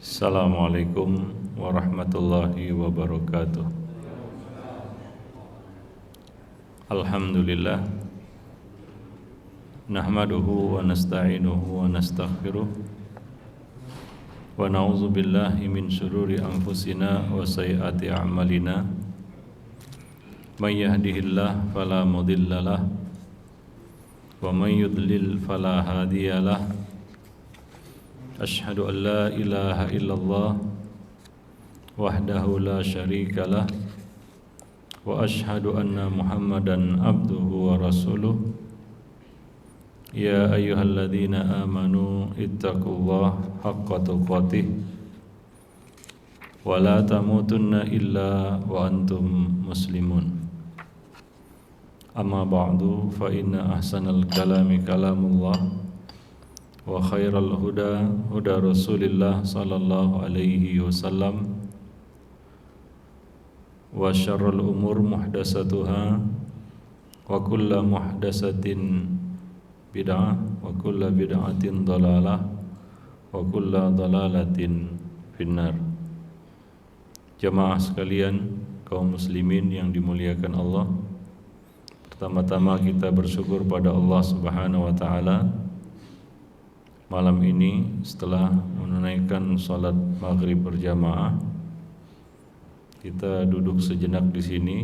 Assalamualaikum warahmatullahi wabarakatuh. Alhamdulillah nahmaduhu wa nasta'inuhu wa nastaghfiruh wa na'udzu billahi min syururi anfusina wa sayyiati a'malina. May yahdihillahu fala mudhillalah wa may yudlil fala hadiyalah. Ashhadu an la ilaha illallah wahdahu la syarika lah wa ashhadu anna Muhammadan abduhu wa rasuluh. Ya ayyuhalladzina amanu ittaqullaha haqqa tuqatih wa la tamutunna illa wa antum muslimun. Amma ba'du, fa inna ahsanal kalami kalamullah wa khairal huda huda Rasulillah sallallahu alaihi wasallam wa syarrul umur muhdatsatuha wa kullu muhdatsatin bid'ah wa kullu bid'atin dhalalah wa kullu dhalalatin finnar. Jamaah sekalian, kaum muslimin yang dimuliakan Allah, pertama-tama kita bersyukur pada Allah Subhanahu wa taala. Malam ini setelah menunaikan salat maghrib berjamaah, kita duduk sejenak di sini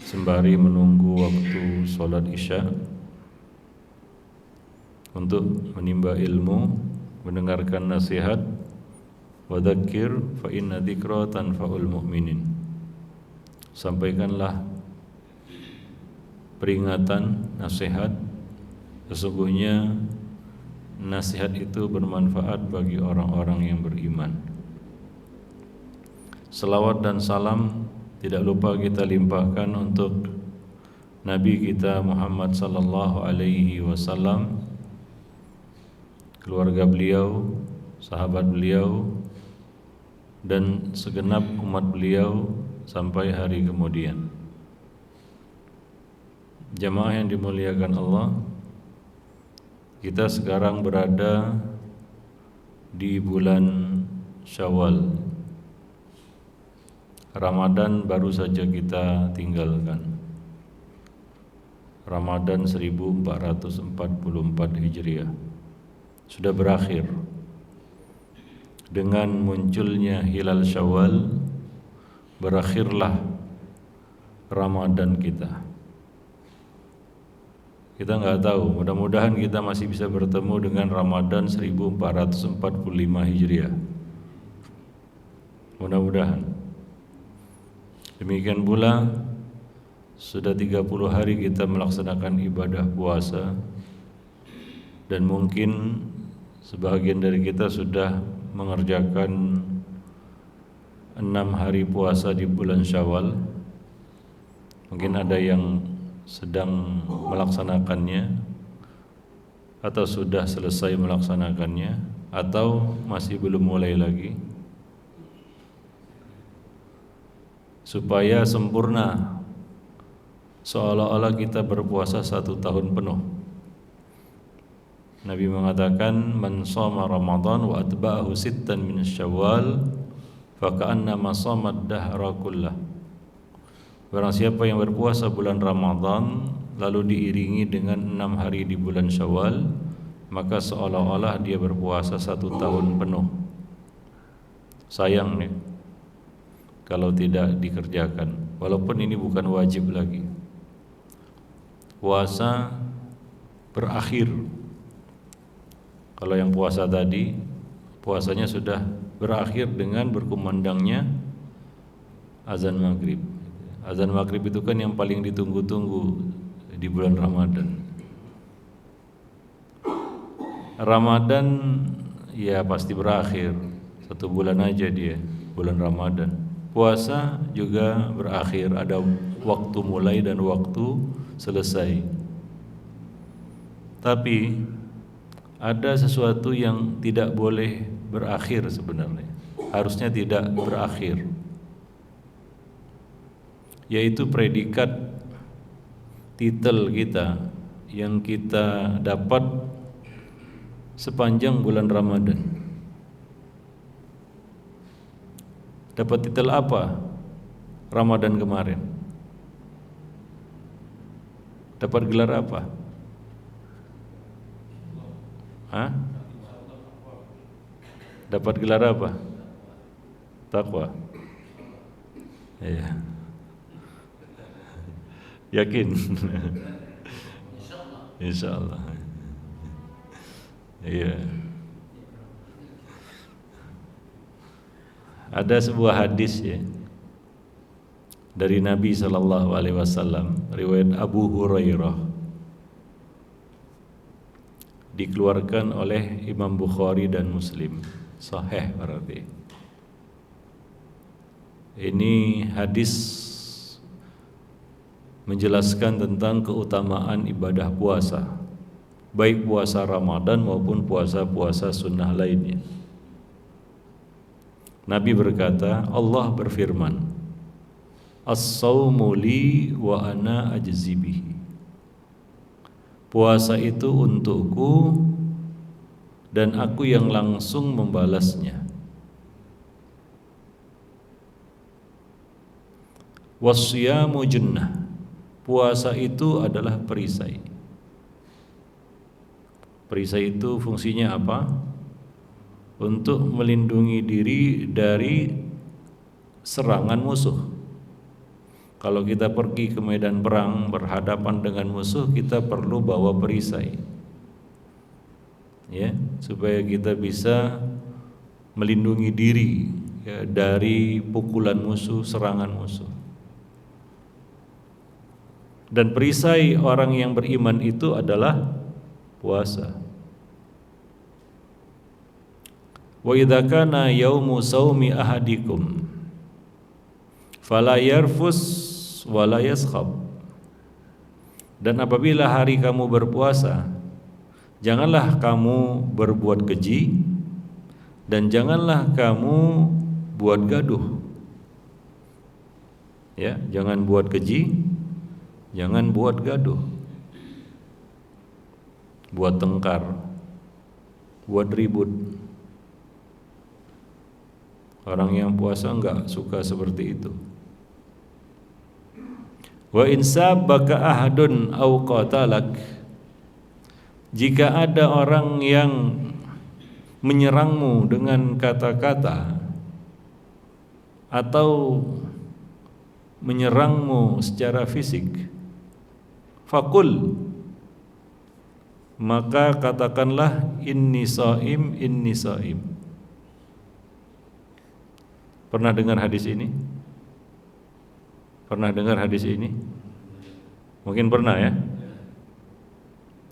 sembari menunggu waktu salat isya untuk menimba ilmu, mendengarkan nasihat. Wa dzakir fa inna dzikra tanfa'ul mu'minin. Sampaikanlah peringatan, nasihat. Sesungguhnya nasihat itu bermanfaat bagi orang-orang yang beriman. Selawat dan salam tidak lupa kita limpahkan untuk Nabi kita Muhammad sallallahu alaihi wasallam, keluarga beliau, sahabat beliau, dan segenap umat beliau sampai hari kemudian. Jamaah yang dimuliakan Allah, kita sekarang berada di bulan Syawal. Ramadan baru saja kita tinggalkan. Ramadan 1444 Hijriah sudah berakhir. Dengan munculnya hilal Syawal, berakhirlah Ramadan kita. Kita nggak tahu, mudah-mudahan kita masih bisa bertemu dengan Ramadan 1445 Hijriah. Mudah-mudahan. Demikian pula sudah 30 hari kita melaksanakan ibadah puasa, dan mungkin sebagian dari kita sudah mengerjakan 6 hari puasa di bulan Syawal. Mungkin ada yang sedang melaksanakannya, atau sudah selesai melaksanakannya, atau masih belum mulai lagi. Supaya sempurna, seolah-olah kita berpuasa 1 tahun penuh. Nabi mengatakan, man shoma Ramadan wa atba'ahu sittan min Syawal fa ka'annama shoma ad-dahra kullah. Barang siapa yang berpuasa bulan Ramadan lalu diiringi dengan 6 hari di bulan Syawal, maka seolah-olah dia berpuasa 1 tahun penuh. Sayang nih kalau tidak dikerjakan, walaupun ini bukan wajib lagi. Puasa berakhir. Kalau yang puasa tadi, puasanya sudah berakhir dengan berkumandangnya azan maghrib. Azan maghrib itu kan yang paling ditunggu-tunggu di bulan Ramadan. Ramadan ya pasti berakhir, 1 bulan aja dia, bulan Ramadan. Puasa juga berakhir, ada waktu mulai dan waktu selesai. Tapi ada sesuatu yang tidak boleh berakhir sebenarnya, harusnya tidak berakhir, yaitu predikat titel kita yang kita dapat sepanjang bulan Ramadan. Dapat titel apa Ramadan kemarin? Dapat gelar apa? Hah? Dapat gelar apa? Takwa. Iya. Yakin? Insyaallah. Iya. Ada sebuah hadis ya dari Nabi sallallahu alaihi wasallam, riwayat Abu Hurairah, dikeluarkan oleh Imam Bukhari dan Muslim, sahih berarti. Ini hadis menjelaskan tentang keutamaan ibadah puasa, baik puasa Ramadan maupun puasa-puasa sunnah lainnya. Nabi berkata, Allah berfirman, As-sawmu li wa ana ajzi bihi. Puasa itu untukku dan aku yang langsung membalasnya. Wasyamu junnah. Puasa itu adalah perisai. Perisai itu fungsinya apa? Untuk melindungi diri dari serangan musuh. Kalau kita pergi ke medan perang berhadapan dengan musuh, kita perlu bawa perisai, ya, supaya kita bisa melindungi diri ya, dari pukulan musuh, serangan musuh. Dan perisai orang yang beriman itu adalah puasa. Wa idza kana yaumu saumi ahadikum fala yarfus wala yaskhab. Dan apabila hari kamu berpuasa, janganlah kamu berbuat keji dan janganlah kamu buat gaduh. Ya, jangan buat keji, jangan buat gaduh, buat tengkar, buat ribut. Orang yang puasa enggak suka seperti itu. Wa in sabbaka ahadun aw qatalak. Jika ada orang yang menyerangmu dengan kata-kata atau menyerangmu secara fisik, fakul, maka katakanlah inni shaim, inni shaim. Pernah dengar hadis ini? Pernah dengar hadis ini? Mungkin pernah ya.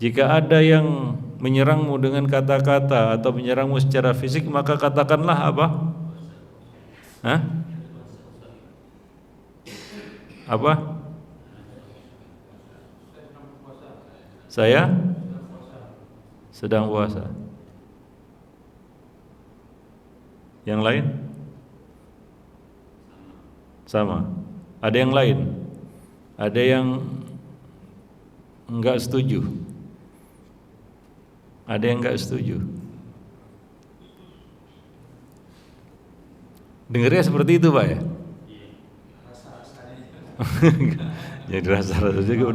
Jika ada yang menyerangmu dengan kata-kata atau menyerangmu secara fisik, maka katakanlah apa? Hah? Apa? Saya sedang puasa. Yang lain? Sama. Ada yang lain? Ada yang enggak setuju? Ada yang enggak setuju? Dengarnya seperti itu, Pak ya? Jadi rasa-rasa juga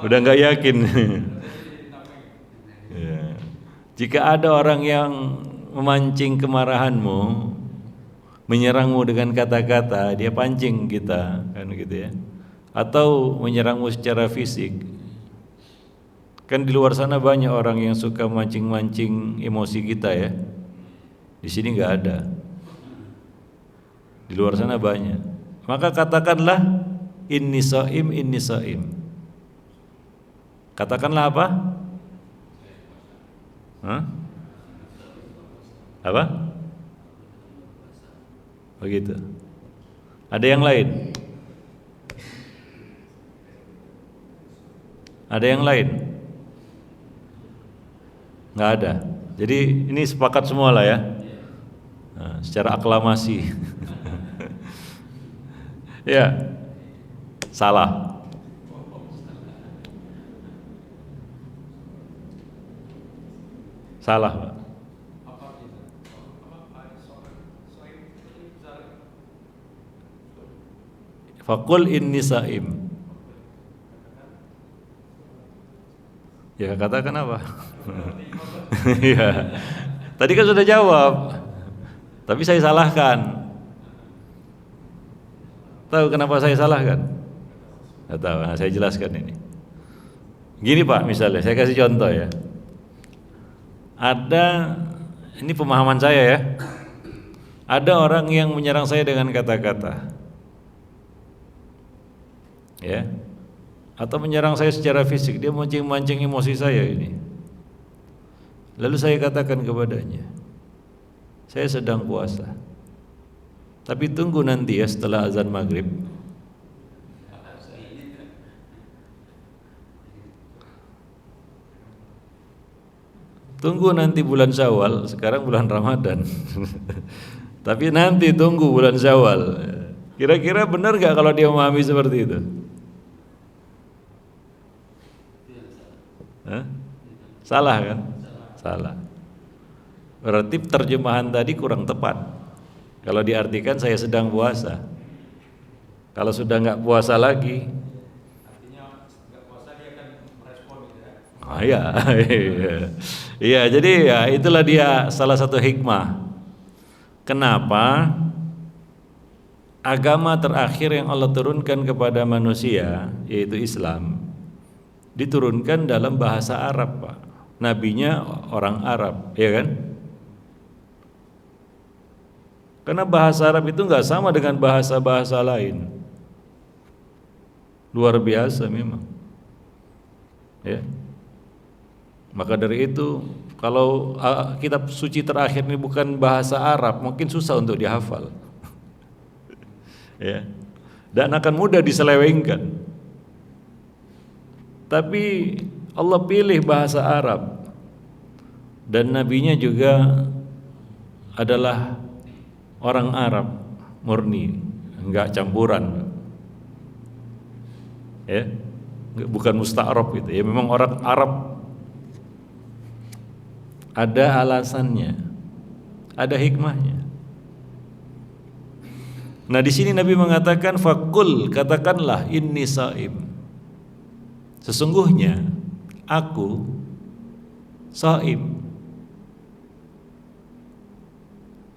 udah enggak yakin. Ya. Jika ada orang yang memancing kemarahanmu, menyerangmu dengan kata-kata, dia pancing kita, kan gitu ya. Atau menyerangmu secara fisik. Kan di luar sana banyak orang yang suka mancing-mancing emosi kita ya. Di sini enggak ada. Di luar sana banyak. Maka katakanlah inni shaim, inni shaim. Katakanlah apa? Hah? Apa? Begitu. Ada yang lain? Ada yang lain? Nggak ada. Jadi ini sepakat semua lah ya. Nah, secara aklamasi. Ya, salah. Salah, Pak. Faqul inni saim. Ya katakan apa? Iya. Tadi kan sudah jawab. Tapi saya salahkan. Tahu kenapa saya salahkan? Nggak tahu. Nah, saya jelaskan ini. Gini Pak, misalnya saya kasih contoh ya. Ada, ini pemahaman saya ya. Ada orang yang menyerang saya dengan kata-kata, ya, atau menyerang saya secara fisik. Dia mancing-mancing emosi saya ini. Lalu saya katakan kepadanya, saya sedang puasa, tapi tunggu nanti ya setelah azan maghrib. Tunggu nanti bulan Syawal, sekarang bulan Ramadan. Tapi nanti tunggu bulan Syawal. Kira-kira benar gak kalau dia memahami seperti itu? Hah? Salah kan? Salah. Berarti terjemahan tadi kurang tepat. Kalau diartikan saya sedang puasa. Kalau sudah nggak puasa lagi, artinya nggak puasa dia akan merespon gitu ya. Ah iya, iya. Jadi ya itulah dia salah satu hikmah. Kenapa agama terakhir yang Allah turunkan kepada manusia, yaitu Islam, diturunkan dalam bahasa Arab, Pak. Nabinya orang Arab, ya kan? Karena bahasa Arab itu nggak sama dengan bahasa-bahasa lain. Luar biasa memang. Ya. Maka dari itu, kalau kitab suci terakhir ini bukan bahasa Arab, mungkin susah untuk dihafal. Ya. Dan akan mudah diselewengkan. Tapi Allah pilih bahasa Arab, dan nabinya juga adalah orang Arab murni, enggak campuran. Ya. Bukan musta'rab gitu. Ya memang orang Arab. Ada alasannya, ada hikmahnya. Nah di sini Nabi mengatakan fakul, katakanlah inni saim. Sesungguhnya aku saim.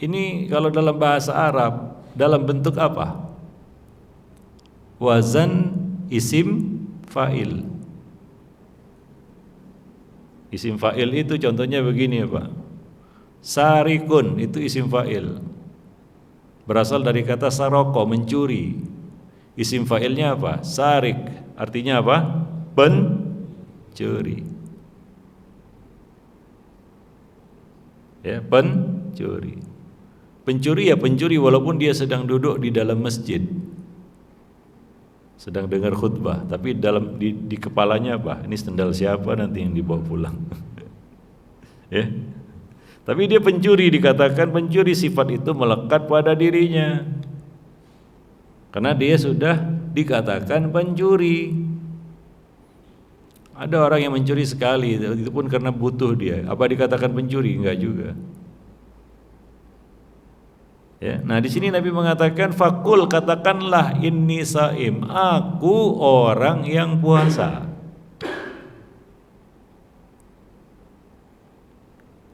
Ini kalau dalam bahasa Arab dalam bentuk apa? Wazan isim fa'il. Isim fa'il itu contohnya begini ya Pak. Sarikun itu isim fa'il, berasal dari kata saroko, mencuri. Isim fa'ilnya apa? Sarik, artinya apa? Pencuri. Ya, pencuri. Pencuri ya pencuri walaupun dia sedang duduk di dalam masjid, sedang dengar khutbah, tapi di kepalanya apa? Ini sendal siapa nanti yang dibawa pulang? Ya. Tapi dia pencuri, dikatakan pencuri, sifat itu melekat pada dirinya. Karena dia sudah dikatakan pencuri. Ada orang yang mencuri sekali, itu pun karena butuh dia. Apa dikatakan pencuri? Enggak juga. Ya, nah di sini Nabi mengatakan fakul, katakanlah inni saim, aku orang yang puasa.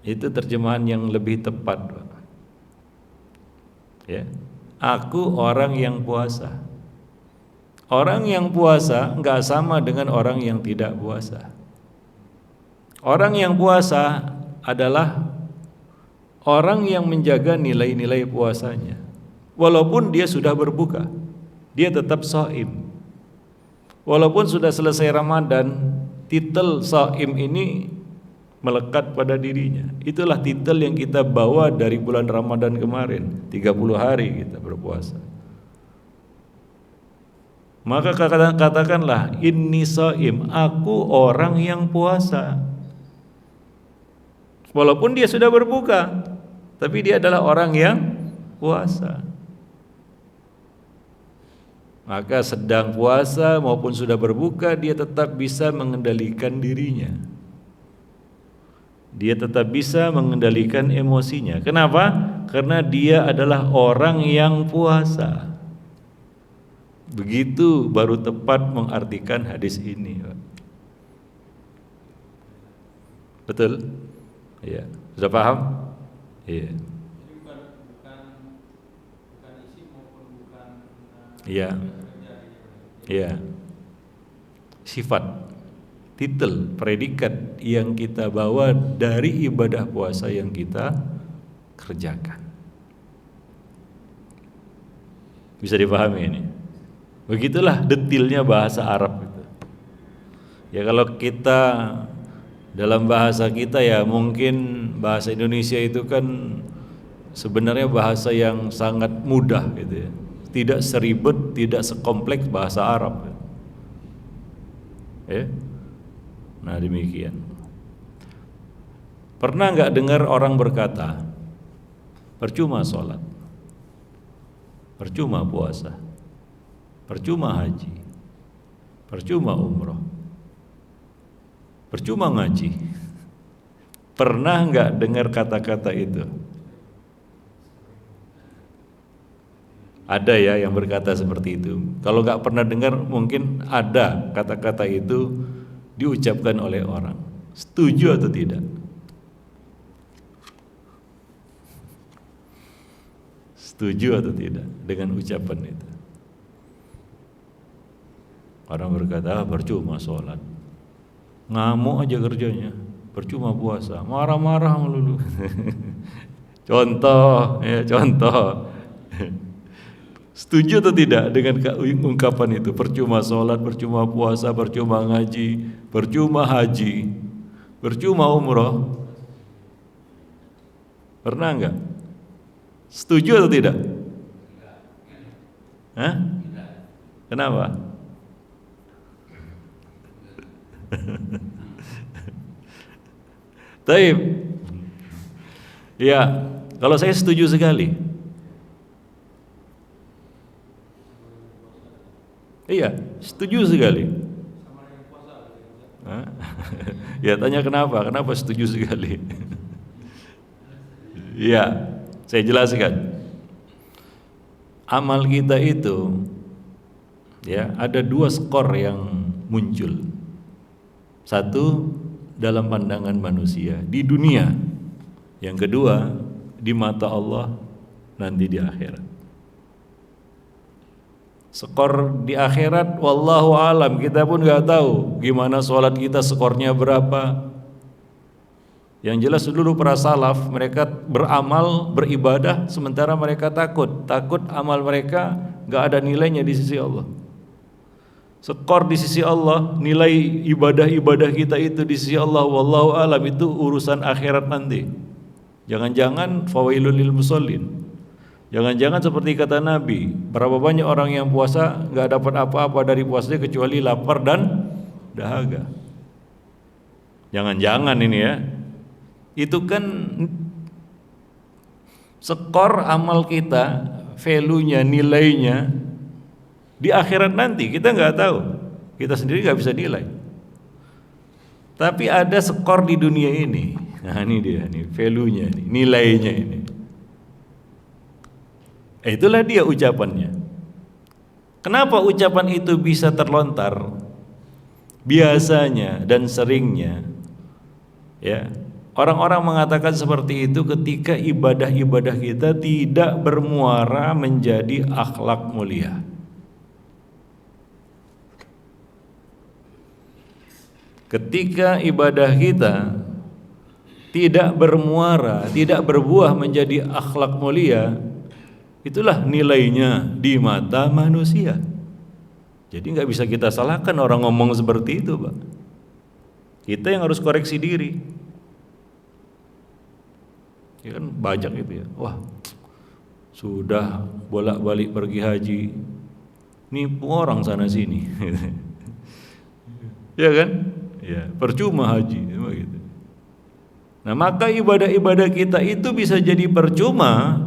Itu terjemahan yang lebih tepat, Pak. Ya, aku orang yang puasa. Orang yang puasa enggak sama dengan orang yang tidak puasa. Orang yang puasa adalah orang yang menjaga nilai-nilai puasanya. Walaupun dia sudah berbuka, dia tetap shaim. Walaupun sudah selesai Ramadan, titel shaim ini melekat pada dirinya. Itulah titel yang kita bawa dari bulan Ramadan kemarin, 30 hari kita berpuasa. Maka katakanlah inni shaim, aku orang yang puasa. Walaupun dia sudah berbuka, tapi dia adalah orang yang puasa. Maka sedang puasa maupun sudah berbuka, dia tetap bisa mengendalikan dirinya. Dia tetap bisa mengendalikan emosinya. Kenapa? Karena dia adalah orang yang puasa. Begitu baru tepat mengartikan hadis ini, Pak. Betul? Iya. Sudah paham? Iya. Iya. Iya. Sifat, titel, predikat yang kita bawa dari ibadah puasa yang kita kerjakan. Bisa dipahami ini? Begitulah detilnya bahasa Arab itu. Ya kalau kita dalam bahasa kita ya mungkin bahasa Indonesia itu kan sebenarnya bahasa yang sangat mudah gitu ya. Tidak seribet, tidak sekompleks bahasa Arab. Ya. Nah demikian. Pernah nggak dengar orang berkata, percuma sholat, percuma puasa, percuma haji, percuma umroh, percuma ngaji? Pernah nggak dengar kata-kata itu? Ada ya yang berkata seperti itu. Kalau nggak pernah dengar, mungkin ada kata-kata itu diucapkan oleh orang. Setuju atau tidak? Setuju atau tidak dengan ucapan itu? Orang berkata, percuma sholat, ngamuk aja kerjanya, percuma puasa, marah-marah melulu. Contoh, ya contoh. Setuju atau tidak dengan ungkapan itu? Percuma sholat, percuma puasa, percuma ngaji, percuma haji, percuma umroh. Pernah enggak? Setuju atau tidak? Hah? Kenapa? Taib. Ya, kalau saya setuju sekali. Iya, setuju sekali. Ya tanya kenapa? Kenapa setuju sekali? Iya, saya jelaskan. Amal kita itu, ya ada dua skor yang muncul. Satu dalam pandangan manusia di dunia, yang kedua di mata Allah nanti di akhirat. Skor di akhirat wallahu alam, kita pun nggak tahu gimana sholat kita skornya berapa. Yang jelas dulu para salaf mereka beramal, beribadah sementara mereka takut amal mereka nggak ada nilainya di sisi Allah. Skor di sisi Allah, nilai ibadah-ibadah kita itu di sisi Allah wallahu alam, itu urusan akhirat nanti. Jangan-jangan fawailul lil musallin. Jangan-jangan seperti kata Nabi, berapa banyak orang yang puasa nggak dapat apa-apa dari puasanya kecuali lapar dan dahaga. Jangan-jangan ini ya, itu kan skor amal kita, value-nya, nilainya di akhirat nanti kita nggak tahu, kita sendiri nggak bisa nilai. Tapi ada skor di dunia ini. Nah ini dia, nih value-nya, nih, nilainya ini. Itulah dia ucapannya. Kenapa ucapan itu bisa terlontar? Biasanya dan seringnya, ya orang-orang mengatakan seperti itu ketika ibadah-ibadah kita tidak bermuara menjadi akhlak mulia. Ketika ibadah kita tidak bermuara, tidak berbuah menjadi akhlak mulia, itulah nilainya di mata manusia. Jadi nggak bisa kita salahkan orang ngomong seperti itu, Pak. Kita yang harus koreksi diri. Ya kan banyak itu ya. Wah, sudah bolak-balik pergi haji, nipu orang sana sini. Ya kan? Ya, percuma haji, gitu. Nah, maka ibadah-ibadah kita itu bisa jadi percuma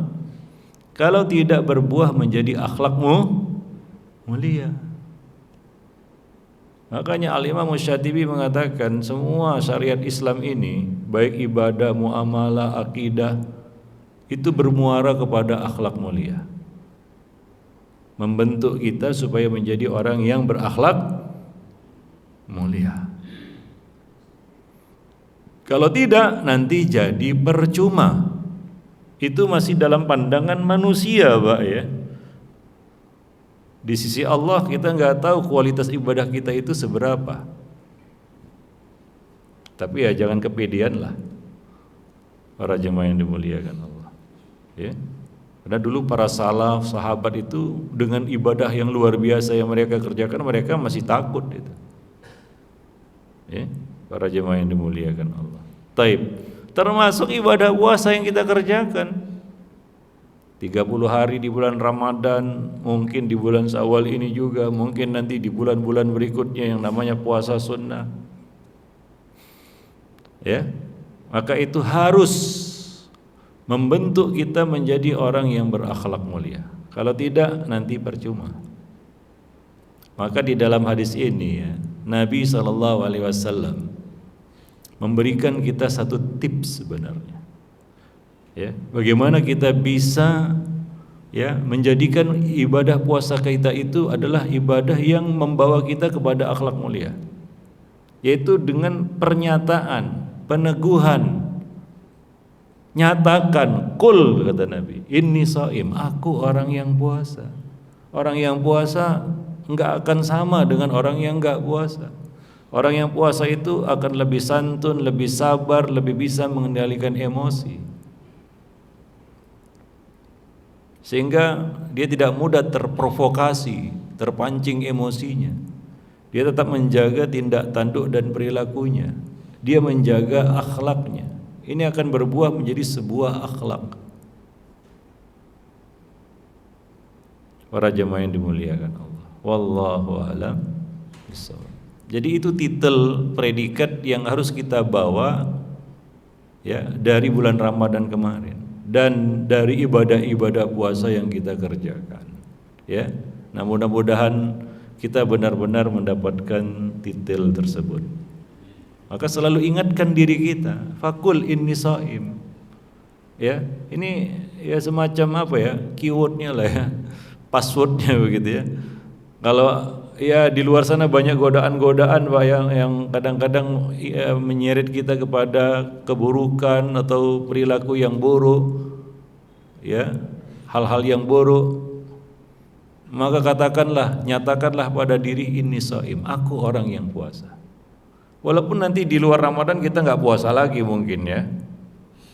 kalau tidak berbuah menjadi akhlakmu mulia. Makanya Al-Imam Syatibi mengatakan semua syariat Islam ini, baik ibadah, muamalah, akidah, itu bermuara kepada akhlak mulia. membentuk kita supaya menjadi orang yang berakhlak mulia. Kalau tidak, nanti jadi percuma. Itu masih dalam pandangan manusia, Pak, ya. Di sisi Allah kita nggak tahu kualitas ibadah kita itu seberapa. Tapi ya jangan kepedean lah, para jemaah yang dimuliakan Allah. Ya. Karena dulu para salaf, sahabat itu dengan ibadah yang luar biasa yang mereka kerjakan, mereka masih takut itu. Ya, para jemaah yang dimuliakan Allah. Taib. Termasuk ibadah puasa yang kita kerjakan. 30 hari di bulan Ramadan, mungkin di bulan Syawal ini juga, mungkin nanti di bulan-bulan berikutnya yang namanya puasa sunnah. Ya, maka itu harus membentuk kita menjadi orang yang berakhlak mulia. Kalau tidak, nanti percuma. Maka di dalam hadis ini ya, Nabi SAW memberikan kita satu tips sebenarnya. Ya, bagaimana kita bisa ya menjadikan ibadah puasa kita itu adalah ibadah yang membawa kita kepada akhlak mulia, yaitu dengan pernyataan, peneguhan, nyatakan, kul kata Nabi, inni shaim, aku orang yang puasa. Orang yang puasa enggak akan sama dengan orang yang enggak puasa. Orang yang puasa itu akan lebih santun, lebih sabar, lebih bisa mengendalikan emosi. Sehingga dia tidak mudah terprovokasi, terpancing emosinya. Dia tetap menjaga tindak tanduk dan perilakunya. Dia menjaga akhlaknya. Ini akan berbuah menjadi sebuah akhlak. Para jemaah yang dimuliakan Allah. Wallahu a'lam bishawab. Jadi itu titel predikat yang harus kita bawa ya dari bulan Ramadan kemarin dan dari ibadah-ibadah puasa yang kita kerjakan. Ya. Nah, mudah-mudahan kita benar-benar mendapatkan titel tersebut. Maka selalu ingatkan diri kita, fakul inni shaim. Ya, ini ya semacam apa ya? Keywordnya lah ya. Passwordnya begitu ya. Kalau ya di luar sana banyak godaan-godaan Pak yang kadang-kadang ya, menyeret kita kepada keburukan atau perilaku yang buruk. Ya, hal-hal yang buruk. Maka katakanlah, nyatakanlah pada diri ini shaim, aku orang yang puasa. Walaupun nanti di luar Ramadan kita nggak puasa lagi mungkin ya.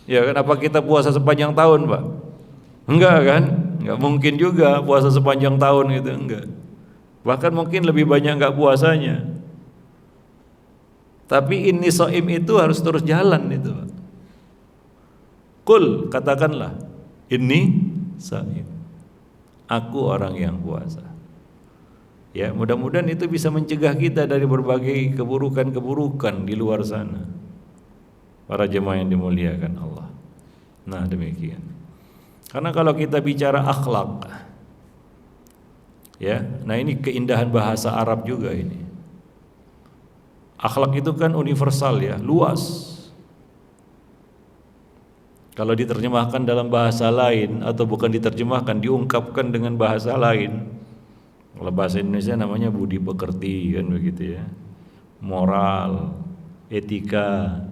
Ya kan, apa kita puasa sepanjang tahun Pak? Enggak kan? Enggak mungkin juga puasa sepanjang tahun gitu, enggak. Bahkan mungkin lebih banyak enggak puasanya. Tapi ini shaim itu harus terus jalan itu Pak. Kul, katakanlah, ini shaim, aku orang yang puasa. Ya, mudah-mudahan itu bisa mencegah kita dari berbagai keburukan-keburukan di luar sana. Para jemaah yang dimuliakan Allah. Nah, demikian. Karena kalau kita bicara akhlak, ya, nah ini keindahan bahasa Arab juga ini. Akhlak itu kan universal ya, luas. Kalau diterjemahkan dalam bahasa lain atau bukan diterjemahkan, diungkapkan dengan bahasa lain. Kalau bahasa Indonesia namanya budi pekerti kan begitu ya. Moral, etika,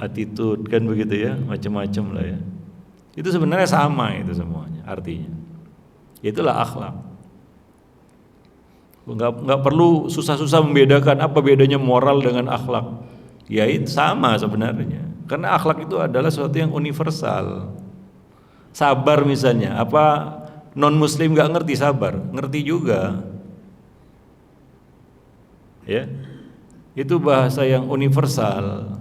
attitude kan begitu ya, macam-macam lah ya. Itu sebenarnya sama itu semuanya artinya. Itulah akhlak. Enggak perlu susah-susah membedakan apa bedanya moral dengan akhlak. Ya itu sama sebenarnya. Karena akhlak itu adalah sesuatu yang universal. Sabar misalnya, apa non muslim gak ngerti sabar? Ngerti juga. Ya. Itu bahasa yang universal.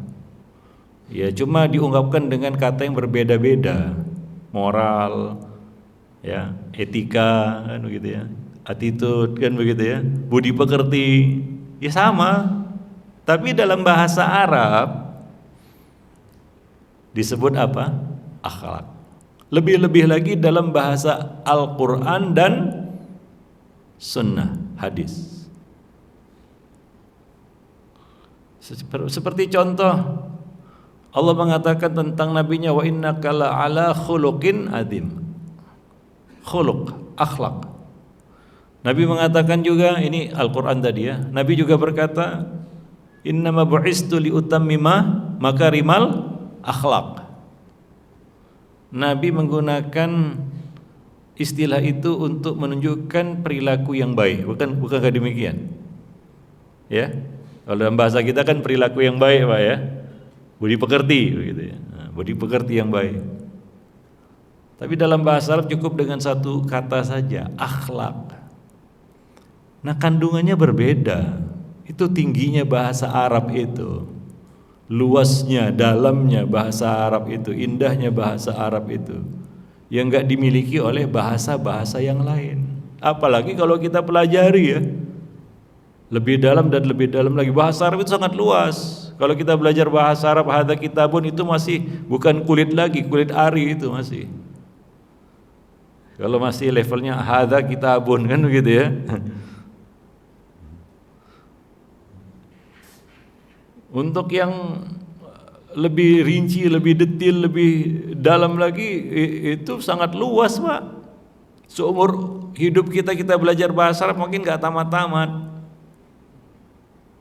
Ya, cuma diungkapkan dengan kata yang berbeda-beda. Moral, ya, etika kan begitu ya. Attitude kan begitu ya. Budi pekerti, ya sama. Tapi dalam bahasa Arab disebut apa? Akhlak. Lebih-lebih lagi dalam bahasa Al-Quran dan Sunnah, hadis. Seperti contoh Allah mengatakan tentang nabinya, wa innaka la'ala khuluqin adzim. Khuluq, akhlak. Nabi mengatakan juga, ini Al-Quran tadi ya, Nabi juga berkata, innama bu'istu liutammima makarimal akhlak. Nabi menggunakan istilah itu untuk menunjukkan perilaku yang baik, bukankah demikian? Ya, kalau dalam bahasa kita kan perilaku yang baik, Pak ya, budi pekerti begitu ya. Nah, budi pekerti yang baik. Tapi dalam bahasa Arab cukup dengan satu kata saja, akhlak. Nah, kandungannya berbeda. Itu tingginya bahasa Arab itu, luasnya, dalamnya bahasa Arab itu, indahnya bahasa Arab itu, yang enggak dimiliki oleh bahasa-bahasa yang lain. Apalagi kalau kita pelajari ya, lebih dalam dan lebih dalam lagi. Bahasa Arab itu sangat luas. Kalau kita belajar bahasa Arab, hadza kitabun, itu masih bukan kulit lagi, kulit ari itu masih. Kalau masih levelnya hadza kitabun kan begitu ya. Untuk yang lebih rinci, lebih detail, lebih dalam lagi, itu sangat luas, Pak. Seumur hidup kita belajar bahasa Arab mungkin gak tamat-tamat.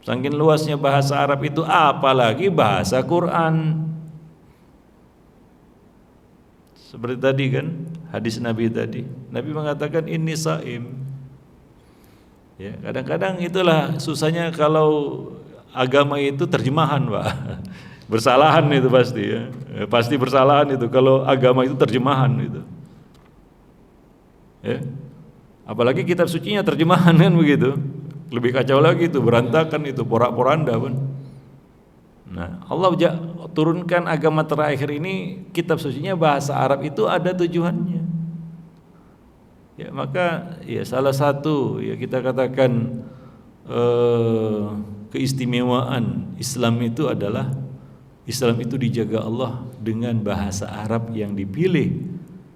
Saking luasnya bahasa Arab itu, apalagi bahasa Quran. Seperti tadi kan, hadis Nabi tadi. Nabi mengatakan inni saim. Ya, kadang-kadang itulah susahnya kalau agama itu terjemahan, Pak. Bersalahan itu pasti ya. Pasti bersalahan itu kalau agama itu terjemahan itu. Ya. Apalagi kitab sucinya terjemahan kan begitu. Lebih kacau lagi itu, berantakan itu, porak-poranda pun. Nah, Allah turunkan agama terakhir ini, kitab sucinya bahasa Arab itu ada tujuannya. Ya, maka ya salah satu ya kita katakan keistimewaan Islam itu adalah Islam itu dijaga Allah dengan bahasa Arab yang dipilih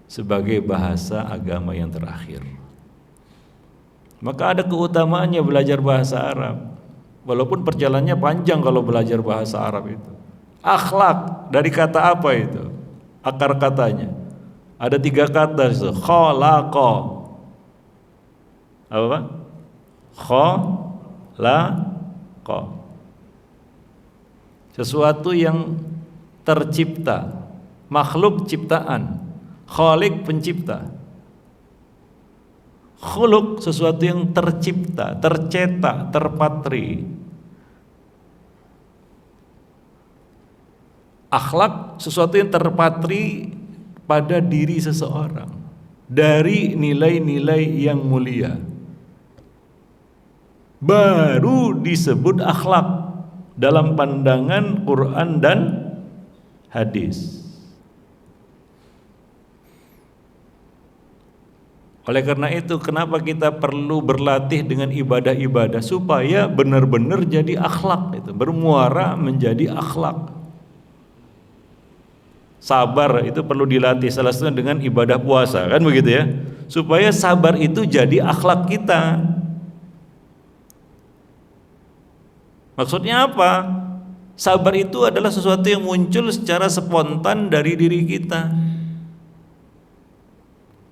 sebagai bahasa agama yang terakhir. Maka ada keutamaannya belajar bahasa Arab, walaupun perjalanannya panjang kalau belajar bahasa Arab itu. Akhlak dari kata apa itu? Akar katanya ada 3 kata itu. Khalaqa. Apa Pak? Khalaqa. Sesuatu yang tercipta, makhluk ciptaan. Khalik pencipta. Khuluq sesuatu yang tercipta, tercetak, terpatri. Akhlak sesuatu yang terpatri pada diri seseorang dari nilai-nilai yang mulia. Baru disebut akhlak dalam pandangan Quran dan hadis. Oleh karena itu, kenapa kita perlu berlatih dengan ibadah-ibadah supaya benar-benar jadi akhlak itu, bermuara menjadi akhlak. Sabar itu perlu dilatih, salah satunya dengan ibadah puasa, kan begitu ya? Supaya sabar itu jadi akhlak kita. Maksudnya apa? Sabar itu adalah sesuatu yang muncul secara spontan dari diri kita.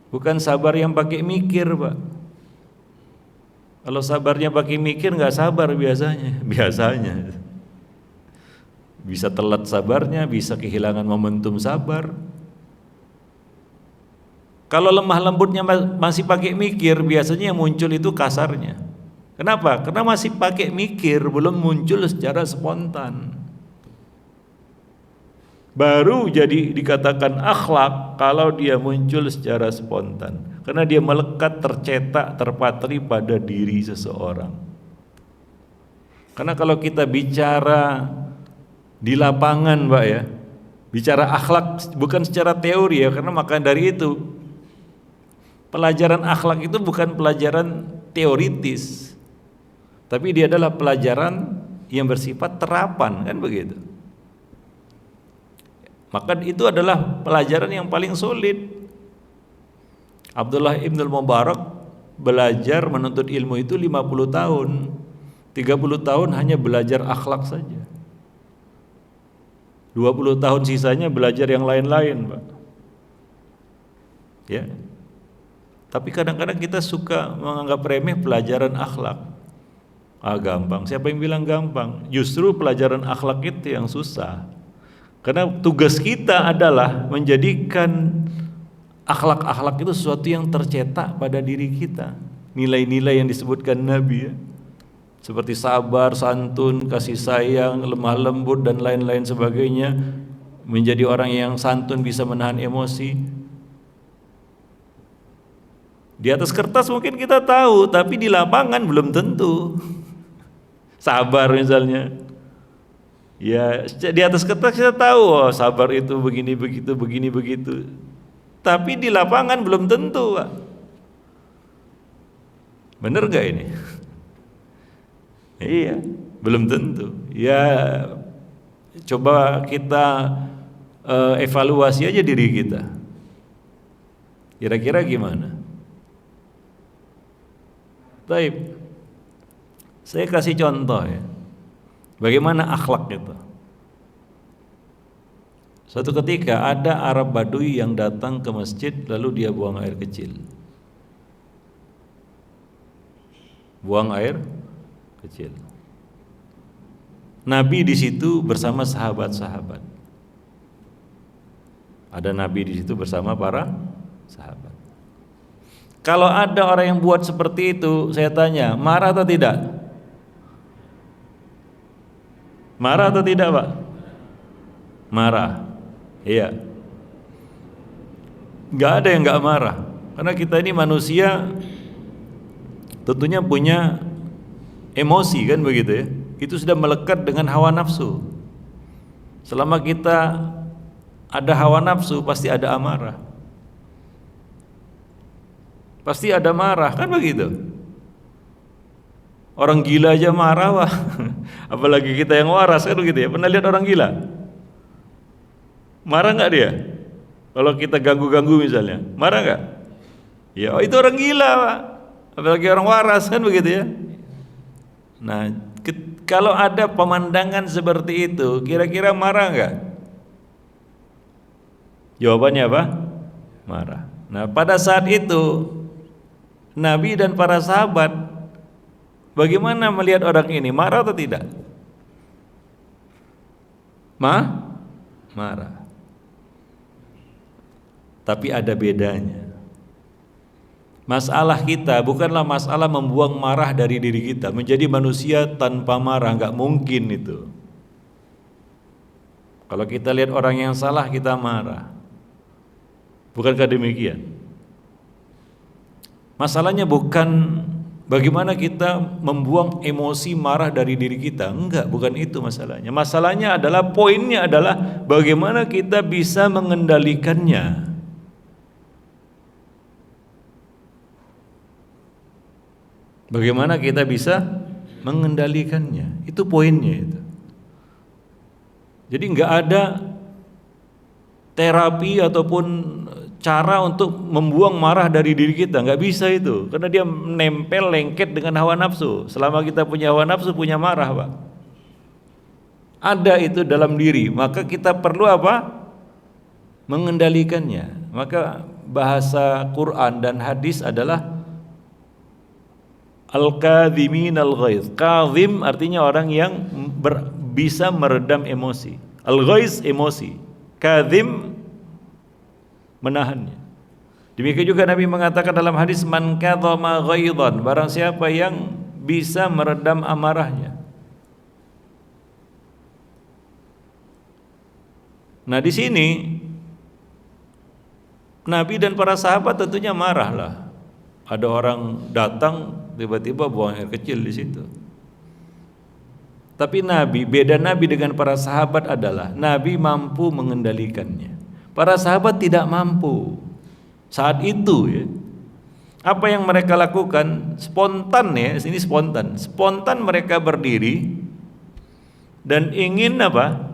Bukan sabar yang pakai mikir, Pak. Kalau sabarnya pakai mikir nggak sabar biasanya. Bisa telat sabarnya, bisa kehilangan momentum sabar. Kalau lemah lembutnya masih pakai mikir, biasanya yang muncul itu kasarnya. Kenapa? Karena masih pakai mikir, belum muncul secara spontan. Baru jadi dikatakan akhlak kalau dia muncul secara spontan, karena dia melekat, tercetak, terpatri pada diri seseorang. Karena kalau kita bicara di lapangan, Pak ya, bicara akhlak bukan secara teori ya, karena maka dari itu pelajaran akhlak itu bukan pelajaran teoritis, tapi dia adalah pelajaran yang bersifat terapan, kan begitu. Maka itu adalah pelajaran yang paling sulit. Abdullah ibn al-Mubarak belajar menuntut ilmu itu 50 tahun. 30 tahun hanya belajar akhlak saja. 20 tahun sisanya belajar yang lain-lain, Pak. Ya. Tapi kadang-kadang kita suka menganggap remeh pelajaran akhlak. Gampang. Siapa yang bilang gampang? Justru pelajaran akhlak itu yang susah. Karena tugas kita adalah menjadikan akhlak-akhlak itu sesuatu yang tercetak pada diri kita. Nilai-nilai yang disebutkan Nabi ya. Seperti sabar, santun, kasih sayang, lemah lembut dan lain-lain sebagainya. Menjadi orang yang santun, bisa menahan emosi. Di atas kertas mungkin kita tahu, tapi di lapangan belum tentu. Sabar misalnya. Ya, di atas kertas kita tahu, oh, sabar itu begini begitu, begini begitu. Tapi di lapangan belum tentu, Pak. Bener gak ini? Iya, belum tentu. Ya, coba kita evaluasi aja diri kita. Kira-kira gimana? Baik. Saya kasih contoh ya. Bagaimana akhlak itu? Suatu ketika ada Arab Badui yang datang ke masjid lalu dia buang air kecil. Buang air kecil. Nabi di situ bersama sahabat-sahabat. Ada Nabi di situ bersama para sahabat. Kalau ada orang yang buat seperti itu, saya tanya, marah atau tidak? Marah atau tidak, Pak? Marah. Iya. Nggak ada yang nggak marah. Karena kita ini manusia tentunya punya emosi kan begitu ya. Itu sudah melekat dengan hawa nafsu. Selama kita ada hawa nafsu pasti ada amarah. Pasti ada marah kan begitu. Orang gila aja marah, wah. Apalagi kita yang waras kan begitu ya. Pernah lihat orang gila? Marah nggak dia? Kalau kita ganggu-ganggu misalnya, marah nggak? Ya, oh itu orang gila, Pak. Apalagi orang waras kan begitu ya. Nah, kalau ada pemandangan seperti itu, kira-kira marah nggak? Jawabannya apa? Marah. Nah, pada saat itu Nabi dan para sahabat bagaimana melihat orang ini? Marah atau tidak? Marah. Tapi ada bedanya. Masalah kita bukanlah masalah membuang marah dari diri kita. Menjadi manusia tanpa marah, nggak mungkin itu. Kalau kita lihat orang yang salah kita marah. Bukankah demikian? Masalahnya bukan bagaimana kita membuang emosi marah dari diri kita. Enggak, bukan itu masalahnya. Masalahnya adalah, poinnya adalah bagaimana kita bisa mengendalikannya. Bagaimana kita bisa mengendalikannya. Itu poinnya itu. Jadi enggak ada terapi ataupun cara untuk membuang marah dari diri kita, nggak bisa itu, karena dia nempel lengket dengan hawa nafsu. Selama kita punya hawa nafsu, punya marah, Pak. Ada itu dalam diri, maka kita perlu apa? Mengendalikannya. Maka bahasa Quran dan hadis adalah al-kadhimin al-ghaiz. Kadhim artinya orang yang bisa meredam emosi. Al-ghaiz emosi. Kadhim menahannya. Demikian juga Nabi mengatakan dalam hadis, man kadhama ghaidhan, barang siapa yang bisa meredam amarahnya. Nah, di sini Nabi dan para sahabat tentunya marahlah. Ada orang datang tiba-tiba buang air kecil di situ. Tapi Nabi, beda Nabi dengan para sahabat adalah Nabi mampu mengendalikannya. Para sahabat tidak mampu saat itu ya. Apa yang mereka lakukan spontan ya, ini spontan. Spontan mereka berdiri dan ingin apa?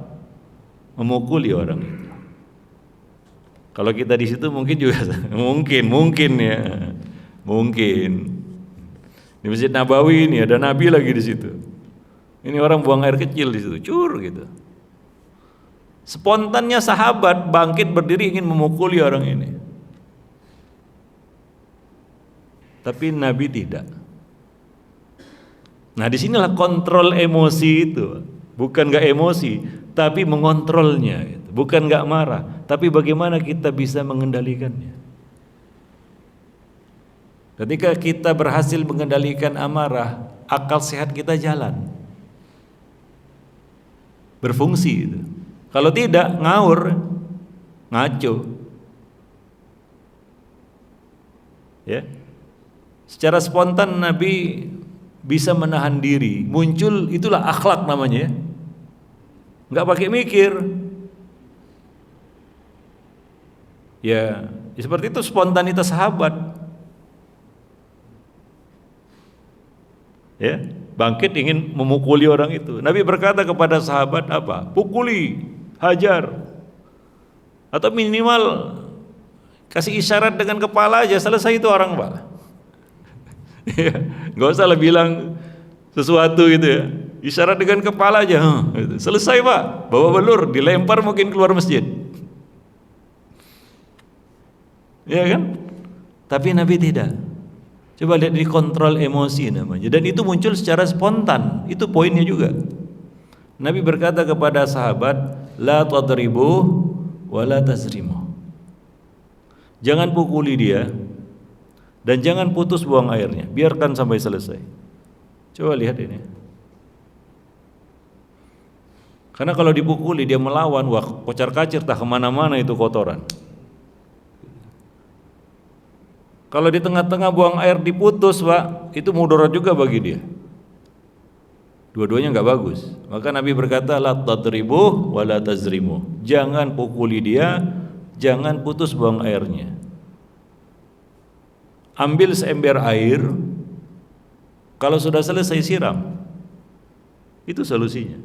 Memukuli orang itu. Kalau kita di situ mungkin juga mungkin ya. Mungkin. Di Masjid Nabawi ini ada Nabi lagi di situ. Ini orang buang air kecil di situ, cur gitu. Spontannya sahabat bangkit berdiri ingin memukuli orang ini. tapi Nabi tidak. Nah disinilah kontrol emosi itu, bukan gak emosi, tapi mengontrolnya. Bukan gak marah, tapi bagaimana kita bisa mengendalikannya. Ketika kita berhasil mengendalikan amarah, akal sehat kita jalan, berfungsi itu. Kalau tidak, ngawur, ngaco. Ya. Secara spontan Nabi bisa menahan diri, muncul, itulah akhlak namanya ya. Nggak pakai mikir. Ya, seperti itu spontanitas sahabat. Ya, bangkit ingin memukuli orang itu. Nabi berkata kepada sahabat apa? Pukuli, hajar. Atau minimal kasih isyarat dengan kepala aja, selesai itu orang, Pak. Nggak usah lah bilang sesuatu gitu ya. Isyarat dengan kepala aja, gitu. Selesai Pak. Bawa belur, dilempar mungkin keluar masjid. Ya kan? Tapi Nabi tidak. Coba lihat, dikontrol emosi namanya. Dan itu muncul secara spontan. Itu poinnya juga. Nabi berkata kepada sahabat, la tadribu wa la tazrimu. Jangan pukuli dia dan jangan putus buang airnya. Biarkan sampai selesai. Coba lihat ini. Karena kalau dipukuli dia melawan, wah kocar-kacir tak kemana-mana itu kotoran. Kalau di tengah-tengah buang air diputus, Pak, itu mudarat juga bagi dia. Dua-duanya nggak bagus. Maka Nabi berkata, la tadribu wa la tazrimu. Jangan pukuli dia, jangan putus buang airnya. Ambil seember air, kalau sudah selesai siram. Itu solusinya.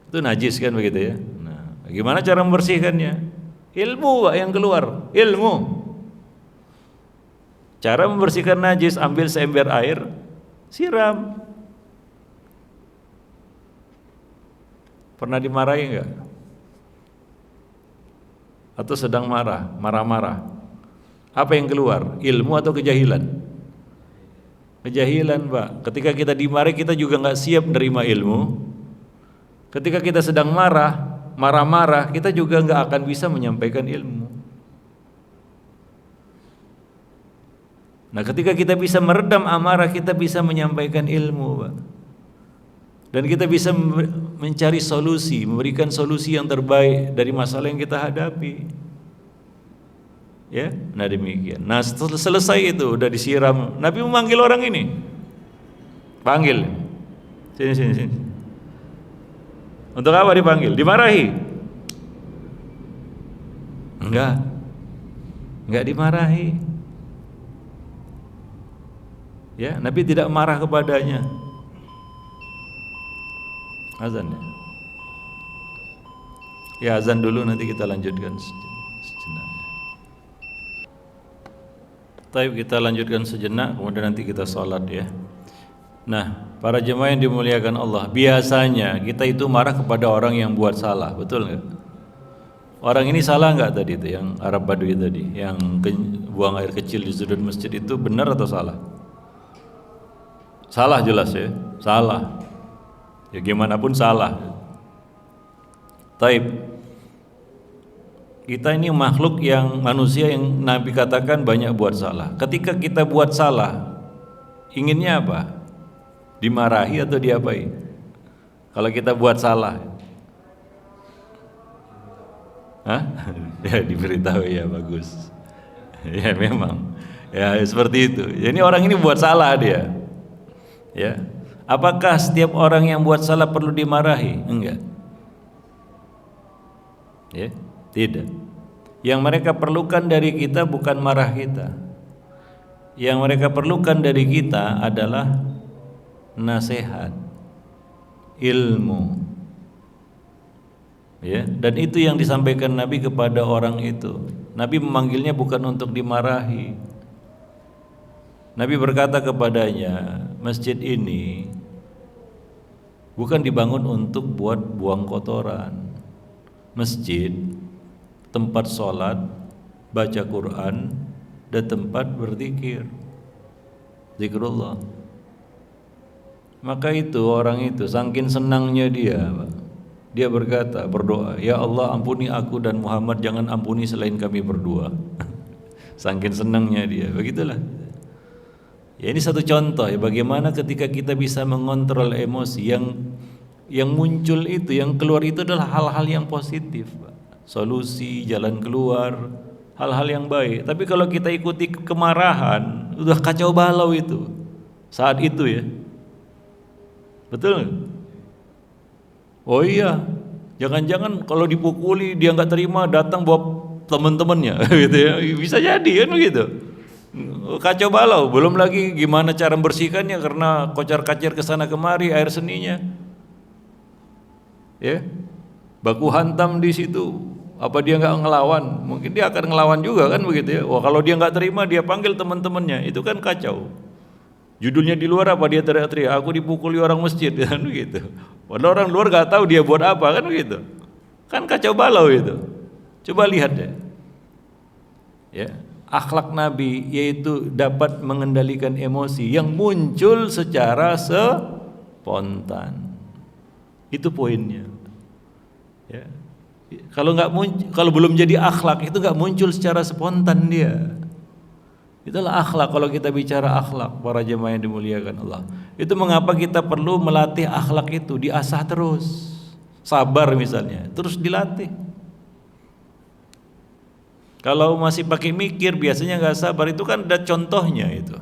Itu najis kan begitu ya. Nah, gimana cara membersihkannya? Ilmu Pak yang keluar, ilmu. Cara membersihkan najis, ambil seember air, siram. Pernah dimarahi enggak? Atau sedang marah-marah? Apa yang keluar? Ilmu atau kejahilan? Kejahilan, Pak. Ketika kita dimarahi, kita juga enggak siap menerima ilmu. Ketika kita sedang marah-marah, kita juga enggak akan bisa menyampaikan ilmu. Nah, ketika kita bisa meredam amarah, kita bisa menyampaikan ilmu, Pak. Dan kita bisa mencari solusi, memberikan solusi yang terbaik dari masalah yang kita hadapi. Ya, nah demikian. Nah, setelah selesai itu, udah disiram, Nabi memanggil orang ini. Panggil. Sini. Untuk apa dipanggil? Dimarahi? Enggak dimarahi. Ya, Nabi tidak marah kepadanya. Azan ya. Ya, azan dulu, nanti kita lanjutkan sejenak. Baik, kita lanjutkan sejenak, kemudian nanti kita sholat ya. Nah, para jemaah yang dimuliakan Allah, biasanya kita itu marah kepada orang yang buat salah, betul nggak? Orang ini salah nggak tadi itu, yang Arab Badui tadi, yang buang air kecil di sudut masjid itu benar atau salah? Salah jelas ya, salah. Ya gimana pun salah. Taib. Kita ini makhluk yang manusia yang Nabi katakan banyak buat salah. Ketika kita buat salah, inginnya apa? Dimarahi atau diapai? Kalau kita buat salah, ya diberitahu ya, bagus. Ya memang, ya seperti itu. Jadi orang ini buat salah dia. Ya, apakah setiap orang yang buat salah perlu dimarahi? Enggak. Ya, tidak. Yang mereka perlukan dari kita bukan marah kita. Yang mereka perlukan dari kita adalah nasihat, ilmu. Ya, dan itu yang disampaikan Nabi kepada orang itu. Nabi memanggilnya bukan untuk dimarahi. Nabi berkata kepadanya, masjid ini bukan dibangun untuk buat buang kotoran. Masjid, tempat sholat, baca Quran, dan tempat berzikir, zikrullah. Maka itu orang itu saking senangnya dia berkata, berdoa, ya Allah ampuni aku dan Muhammad, jangan ampuni selain kami berdua. Saking senangnya dia, begitulah. Ya ini satu contoh ya bagaimana ketika kita bisa mengontrol emosi yang muncul itu, yang keluar itu adalah hal-hal yang positif, solusi, jalan keluar, hal-hal yang baik. Tapi kalau kita ikuti kemarahan, udah kacau balau itu saat itu ya. Betul? Oh iya, jangan-jangan kalau dipukuli dia nggak terima datang bawa teman-temannya, gitu ya. Bisa jadi kan begitu. Kacau balau, belum lagi gimana cara membersihkannya karena kocar-kacir kesana kemari air seninya. Ya, baku hantam di situ. Apa dia nggak ngelawan? Mungkin dia akan ngelawan juga kan begitu ya. Wah kalau dia nggak terima dia panggil teman-temannya, itu kan kacau. Judulnya di luar apa dia teriak-teriak, aku dipukuli orang masjid kan begitu. Padahal orang luar nggak tahu dia buat apa kan begitu. Kan kacau balau itu. Coba lihat deh. Ya, akhlak Nabi yaitu dapat mengendalikan emosi yang muncul secara spontan. Itu poinnya. Ya. Kalau belum jadi akhlak itu nggak muncul secara spontan dia. Itulah akhlak. Kalau kita bicara akhlak, para jemaah yang dimuliakan Allah, itu mengapa kita perlu melatih akhlak itu, diasah terus. Sabar misalnya, terus dilatih. Kalau masih pakai mikir, biasanya nggak sabar. Itu kan ada contohnya itu.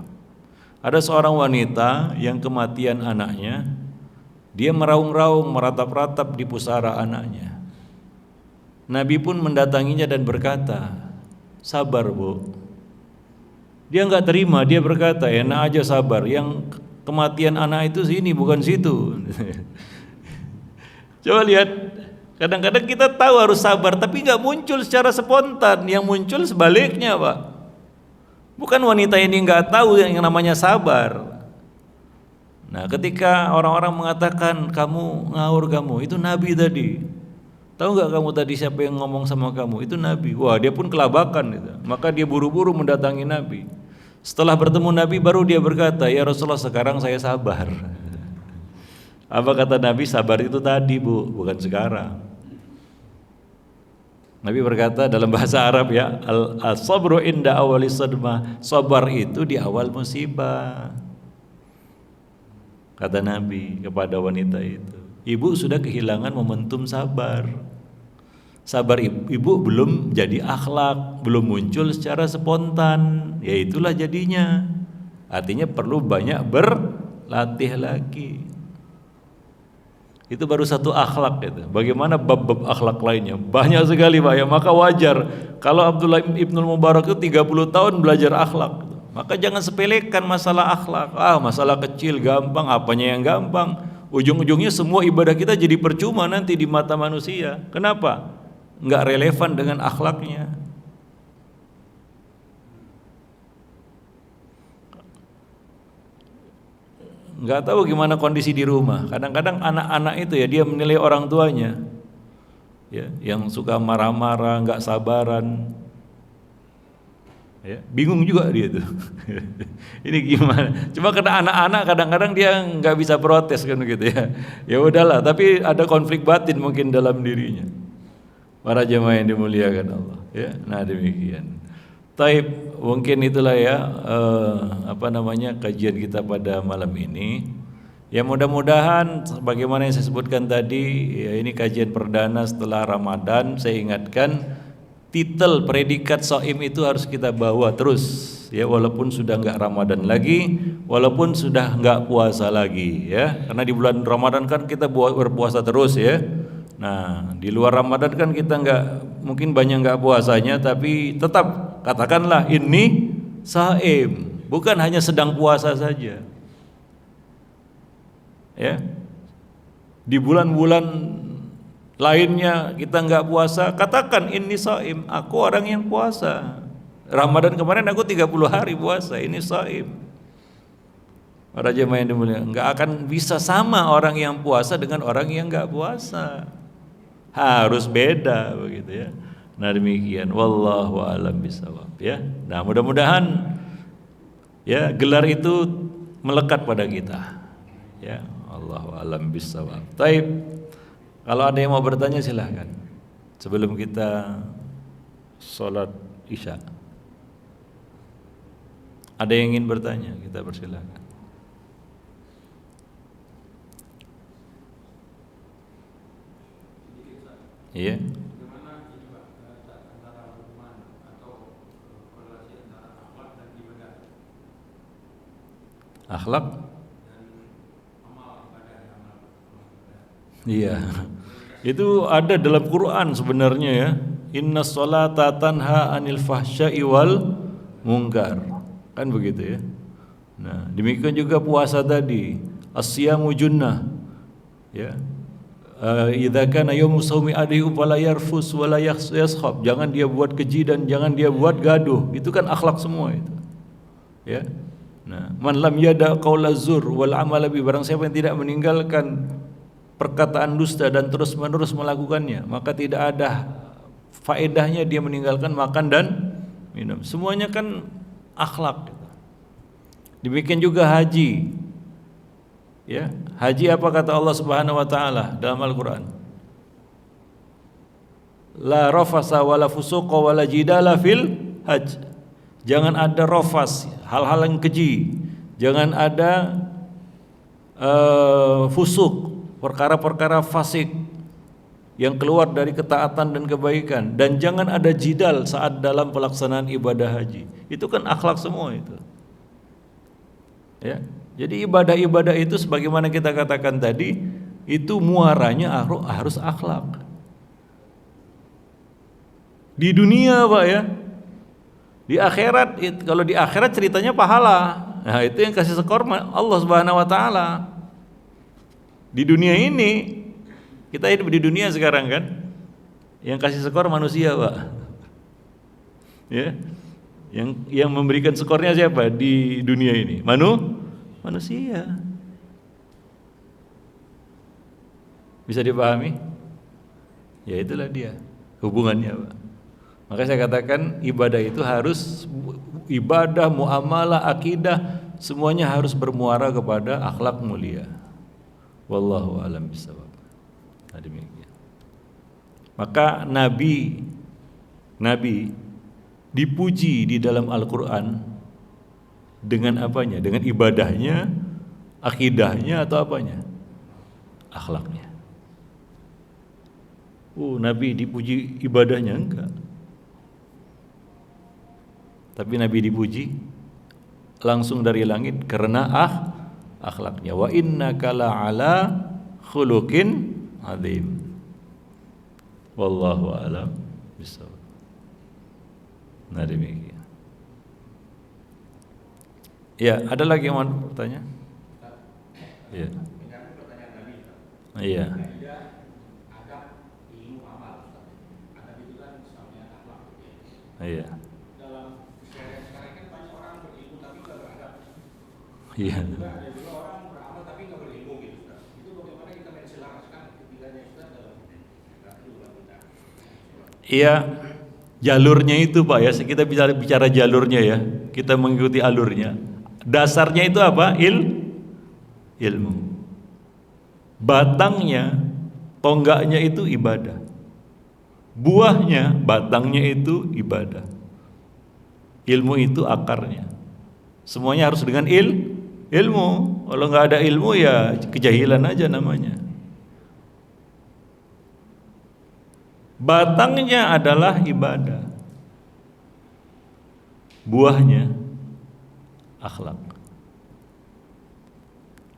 Ada seorang wanita yang kematian anaknya, dia meraung-raung, meratap-ratap di pusara anaknya. Nabi pun mendatanginya dan berkata, sabar bu. Dia nggak terima, dia berkata, enak aja sabar. Yang kematian anak itu sini bukan situ. Coba lihat. Kadang-kadang kita tahu harus sabar, tapi nggak muncul secara spontan. Yang muncul sebaliknya, Pak. Bukan wanita ini nggak tahu yang namanya sabar. Nah, ketika orang-orang mengatakan kamu ngawur itu Nabi tadi. Tahu nggak kamu tadi siapa yang ngomong sama kamu? Itu Nabi. Wah, dia pun kelabakan itu. Maka dia buru-buru mendatangi Nabi. Setelah bertemu Nabi baru dia berkata, ya Rasulullah sekarang saya sabar. Apa kata Nabi? Sabar itu tadi bu, bukan sekarang. Nabi berkata dalam bahasa Arab ya, al-sabru inda awali sadmah. Sabar itu di awal musibah. Kata Nabi kepada wanita itu, ibu sudah kehilangan momentum sabar. Sabar ibu belum jadi akhlak, belum muncul secara spontan. Ya itulah jadinya. Artinya perlu banyak berlatih lagi. Itu baru satu akhlak itu. Bagaimana bab-bab akhlak lainnya? Banyak sekali Pak ya. Maka wajar kalau Abdullah Ibnul Mubarak itu 30 tahun belajar akhlak. Maka jangan sepelekan masalah akhlak. Masalah kecil gampang, apanya yang gampang? Ujung-ujungnya semua ibadah kita jadi percuma nanti di mata manusia. Kenapa? Enggak relevan dengan akhlaknya. Nggak tahu gimana kondisi di rumah. Kadang-kadang anak-anak itu ya dia menilai orang tuanya, ya, yang suka marah-marah, nggak sabaran, ya, bingung juga dia tuh. Ini gimana? Cuma karena anak-anak kadang-kadang dia nggak bisa protes kan gitu ya. Ya udahlah. Tapi ada konflik batin mungkin dalam dirinya. Para jemaah yang dimuliakan Allah. Ya, nah demikian. Taib, mungkin itulah ya kajian kita pada malam ini. Ya mudah-mudahan bagaimana yang saya sebutkan tadi, ya ini kajian perdana setelah Ramadan. Saya ingatkan titel predikat shaim itu harus kita bawa terus ya, walaupun sudah enggak Ramadan lagi, walaupun sudah enggak puasa lagi ya. Karena di bulan Ramadan kan kita berpuasa terus ya. Nah, di luar Ramadan kan kita mungkin banyak enggak puasanya, tapi tetap katakanlah ini shaim, bukan hanya sedang puasa saja. Ya. Di bulan-bulan lainnya kita enggak puasa, katakan ini shaim, aku orang yang puasa. Ramadan kemarin aku 30 hari puasa, ini shaim. Para jemaah yang dimuliakan, enggak akan bisa sama orang yang puasa dengan orang yang enggak puasa. Harus beda begitu ya. Nah demikian, wallahu a'lam bishawab ya. Nah mudah-mudahan ya gelar itu melekat pada kita. Ya, Allahu a'lam bishawab. Taib. Kalau ada yang mau bertanya silahkan. Sebelum kita sholat Isya. Ada yang ingin bertanya, kita persilahkan. Iya. Akhlak? Iya. Itu ada dalam Quran sebenarnya ya. Inna sholata tanha anil fahsya'i wal munkar. Kan begitu ya. Nah, demikian juga puasa tadi. As-siyamu junnah. Ya. Idza kana yaumu shaumi adihu fala yarfus wala yaskhab. Jangan dia buat keji dan jangan dia buat gaduh. Itu kan akhlak semua itu. Ya. Nah, man lam yada qaula zur wal amala bi, barang siapa yang tidak meninggalkan perkataan dusta dan terus-menerus melakukannya, maka tidak ada faedahnya dia meninggalkan makan dan minum. Semuanya kan akhlak. Demikian juga haji. Ya, haji apa kata Allah Subhanahu wa taala dalam Al-Qur'an? La rafasa wala fusuqa wala jidala fil hajj. Jangan ada rafas, hal-hal yang keji. Jangan ada fusuk, perkara-perkara fasik yang keluar dari ketaatan dan kebaikan, dan jangan ada jidal saat dalam pelaksanaan ibadah haji. Itu kan akhlak semua itu. Ya. Jadi ibadah-ibadah itu sebagaimana kita katakan tadi, itu muaranya harus akhlak. Di dunia Pak ya. Di akhirat, kalau di akhirat ceritanya pahala. Nah, itu yang kasih skor Allah Subhanahu wa taala. Di dunia ini, kita hidup di dunia sekarang kan, yang kasih skor manusia Pak. Ya. Yang memberikan skornya siapa di dunia ini? Manusia. Bisa dipahami? Ya itulah dia hubungannya Pak. Maka saya katakan ibadah itu harus, ibadah, muamalah, akidah, semuanya harus bermuara kepada akhlak mulia. Wallahu a'lam bishawab. Nah, demikian. Maka Nabi dipuji di dalam Al-Quran dengan apanya? Dengan ibadahnya, akidahnya, atau apanya? Akhlaknya. Nabi dipuji ibadahnya? Enggak. Tapi Nabi dipuji langsung dari langit karena akhlaknya. Wa innaka la'ala khuluqin adzim. Wallahu a'lam bishawab. Nah demikian. Ya, ada lagi yang mau bertanya? Iya. Iya. Iya. Iya. Iya, jalurnya itu Pak ya, kita bicara jalurnya ya, kita mengikuti alurnya. Dasarnya itu apa? Ilmu. Batangnya, tonggaknya itu ibadah. Buahnya, batangnya itu ibadah. Ilmu itu akarnya. Semuanya harus dengan ilmu. Kalau nggak ada ilmu ya kejahilan aja namanya. Batangnya adalah ibadah, buahnya akhlak.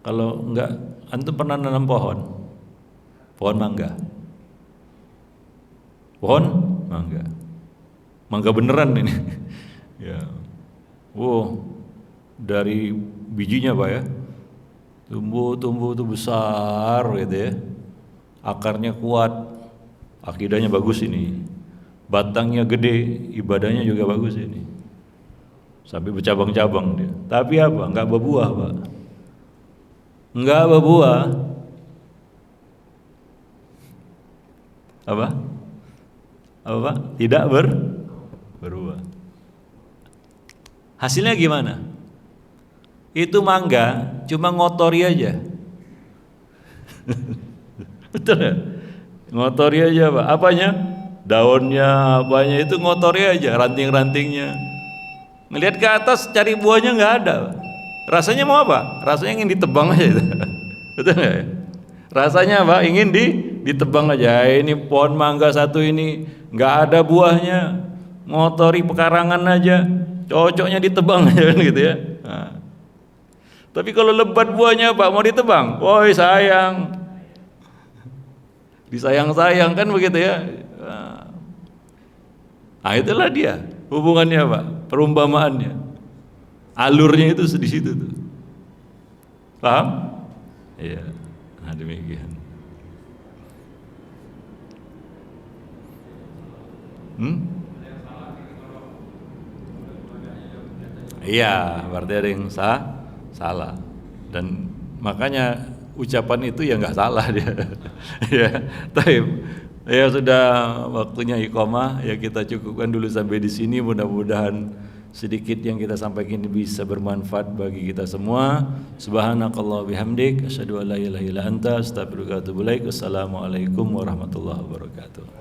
Kalau enggak, antum pernah nanam pohon mangga, mangga beneran ini. Ya, dari bijinya Pak ya, tumbuh tuh besar gitu ya, akarnya kuat. Akidahnya bagus ini, batangnya gede, ibadahnya juga bagus ini, sampai bercabang-cabang dia. Tapi apa? Enggak berbuah Pak. Enggak berbuah. Apa? apa? Tidak berbuah. Hasilnya gimana? Itu mangga cuma ngotori aja. Betul ya? Ngotori aja Pak. Apanya? Daunnya, apanya itu ngotori aja, ranting-rantingnya. Ngelihat ke atas cari buahnya nggak ada. Rasanya mau apa? Rasanya ingin ditebang aja itu. Betul nggak ya? Rasanya apa? Ingin ditebang aja. Ini pohon mangga satu ini nggak ada buahnya, ngotori pekarangan aja, cocoknya ditebang aja gitu ya. Nah. Tapi kalau lebat buahnya Pak mau ditebang, woi sayang, disayang-sayang kan begitu ya. Nah itulah dia hubungannya Pak, perumpamaannya, alurnya itu di situ tuh. Paham? Iya. Nah demikian. Iya, berarti ada yang salah. Dan makanya ucapan itu ya nggak salah dia. Ya, tapi ya sudah waktunya iqamah, ya kita cukupkan dulu sampai di sini. Mudah-mudahan sedikit yang kita sampaikan ini bisa bermanfaat bagi kita semua. Subhanakallah bihamdik, asyhadu an la ilaha illa anta, astaghfiruka wa atubu ilaik. Wassalamualaikum warahmatullahi wabarakatuh.